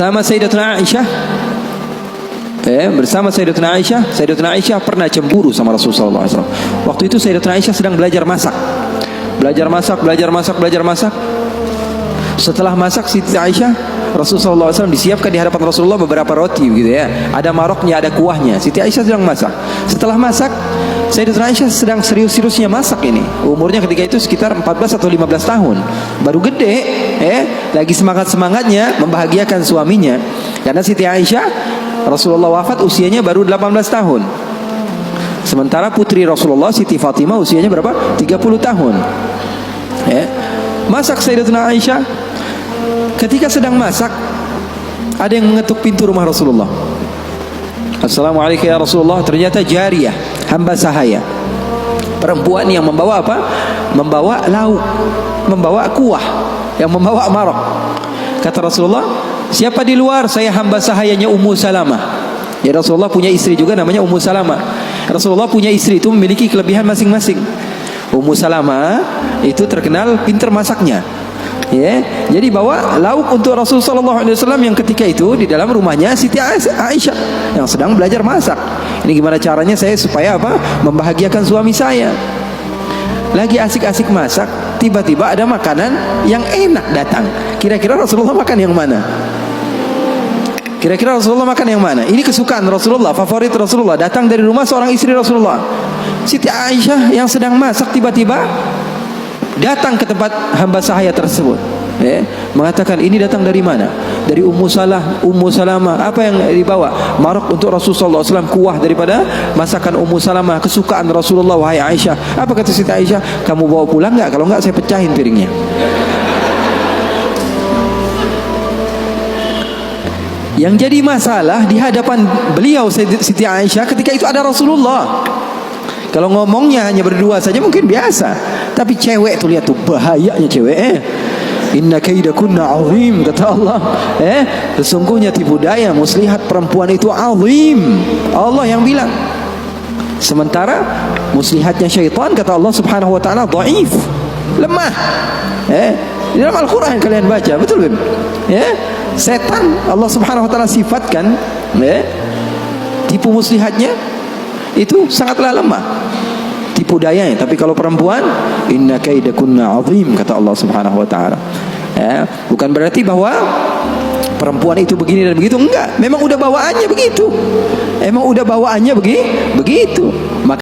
bersama Sayyidatuna Aisyah. Bersama Sayyidatuna Aisyah pernah cemburu sama Rasulullah SAW. Waktu itu Sayyidatuna Aisyah sedang belajar masak. Setelah masak Siti Aisyah, Rasulullah SAW disiapkan di hadapan Rasulullah beberapa roti gitu ya. Ada maroknya, ada kuahnya. Siti Aisyah sedang masak. Setelah masak, Sayyidatuna Aisyah sedang serius-seriusnya masak ini. Umurnya ketika itu sekitar 14 atau 15 tahun. Baru gede, lagi semangat-semangatnya membahagiakan suaminya. Karena Siti Aisyah, Rasulullah wafat usianya baru 18 tahun. Sementara putri Rasulullah Siti Fatimah usianya berapa? 30 tahun. Masak Sayyidatuna Aisyah. Ketika sedang masak, ada yang mengetuk pintu rumah Rasulullah. Assalamualaikum ya Rasulullah. Ternyata jariyah, hamba sahaya, perempuan yang membawa apa? Membawa lauk, membawa kuah, yang membawa marok. Kata Rasulullah, siapa di luar? Saya hamba sahayanya Ummu Salamah. Ya, Rasulullah punya istri juga namanya Ummu Salamah. Rasulullah punya istri itu memiliki kelebihan masing-masing. Ummu Salamah itu terkenal pintar masaknya. Jadi bawa lauk untuk Rasulullah SAW yang ketika itu di dalam rumahnya Siti Aisyah yang sedang belajar masak. Ini gimana caranya saya supaya apa? Membahagiakan suami saya. Lagi asik-asik masak, tiba-tiba ada makanan yang enak datang. Kira-kira Rasulullah makan yang mana? Kira-kira Rasulullah makan yang mana? Ini kesukaan Rasulullah, favorit Rasulullah, datang dari rumah seorang istri Rasulullah. Siti Aisyah yang sedang masak tiba-tiba datang ke tempat hamba sahaya tersebut, mengatakan, ini datang dari mana? Dari Ummu Salamah. Apa yang dibawa? Marok untuk Rasulullah SAW, kuah daripada masakan Ummu Salamah, kesukaan Rasulullah. Wahai Aisyah. Apa kata Siti Aisyah? Kamu bawa pulang nggak? Kalau nggak saya pecahin piringnya. Yang jadi masalah di hadapan beliau Siti Aisyah ketika itu ada Rasulullah. Kalau ngomongnya hanya berdua saja mungkin biasa, tapi cewek tuh, lihat tuh bahayanya cewek. Inna kaidakunna azim, kata Allah. Sesungguhnya tipu daya muslihat perempuan itu azim. Allah yang bilang. Sementara muslihatnya syaitan, kata Allah Subhanahu wa taala, dhaif, lemah. Di dalam Al-Qur'an kalian baca, betul kan? Setan Allah Subhanahu wa taala sifatkan tipu muslihatnya itu sangatlah lemah, tipu dayanya. Tapi kalau perempuan, inna kaidakunna azim, kata Allah Subhanahu wa taala. Bukan berarti bahwa perempuan itu begini dan begitu, enggak. Memang udah bawaannya begitu. Begitu.